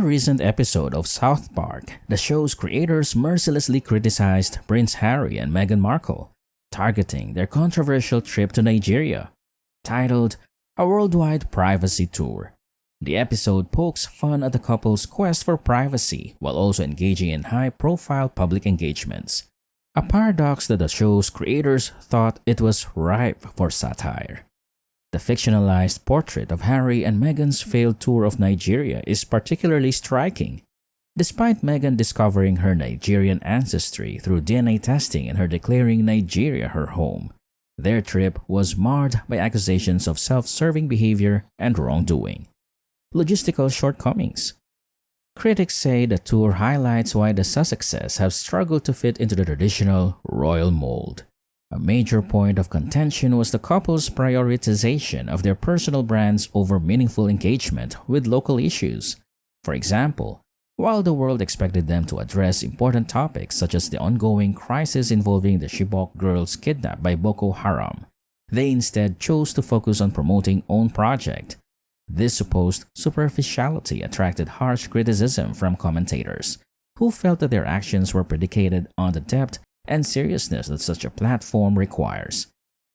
recent episode of South Park, the show's creators mercilessly criticized Prince Harry and Meghan Markle, targeting their controversial trip to Nigeria. Titled A Worldwide Privacy Tour. The episode pokes fun at the couple's quest for privacy while also engaging in high-profile public engagements, a paradox that the show's creators thought it was ripe for satire. The fictionalized portrait of Harry and Meghan's failed tour of Nigeria is particularly striking. Despite Meghan discovering her Nigerian ancestry through DNA testing and her declaring Nigeria her home, their trip was marred by accusations of self-serving behavior and wrongdoing. Logistical shortcomings. Critics say the tour highlights why the Sussexes have struggled to fit into the traditional royal mold. A major point of contention was the couple's prioritization of their personal brands over meaningful engagement with local issues. For example, while the world expected them to address important topics such as the ongoing crisis involving the Chibok girls kidnapped by Boko Haram, they instead chose to focus on promoting own project. This supposed superficiality attracted harsh criticism from commentators, who felt that their actions were predicated on the depth and seriousness that such a platform requires.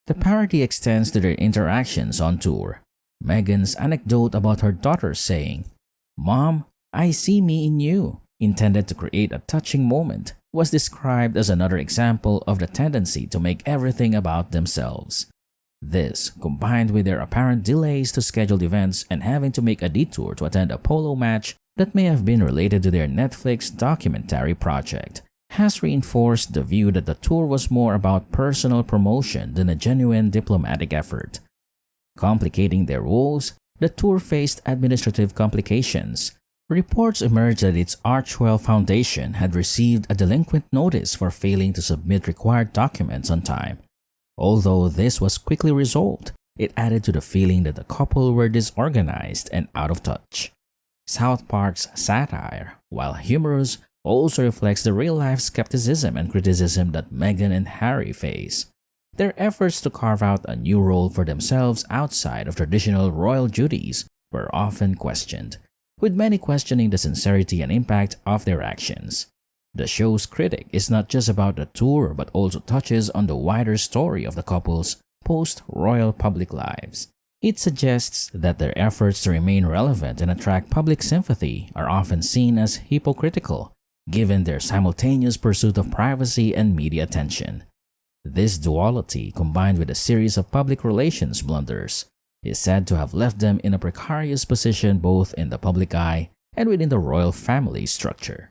The parody extends to their interactions on tour. Meghan's anecdote about her daughter saying, "Mom, I see me in you," intended to create a touching moment, was described as another example of the tendency to make everything about themselves. This, combined with their apparent delays to scheduled events and having to make a detour to attend a polo match that may have been related to their Netflix documentary project, has reinforced the view that the tour was more about personal promotion than a genuine diplomatic effort. Complicating their woes, the tour faced administrative complications. Reports emerged that its Archwell Foundation had received a delinquent notice for failing to submit required documents on time. Although this was quickly resolved, it added to the feeling that the couple were disorganized and out of touch. South Park's satire, while humorous, also reflects the real-life skepticism and criticism that Meghan and Harry face. Their efforts to carve out a new role for themselves outside of traditional royal duties were often questioned, with many questioning the sincerity and impact of their actions. The show's critic is not just about the tour but also touches on the wider story of the couple's post-royal public lives. It suggests that their efforts to remain relevant and attract public sympathy are often seen as hypocritical, given their simultaneous pursuit of privacy and media attention. This duality, combined with a series of public relations blunders, is said to have left them in a precarious position both in the public eye and within the royal family structure.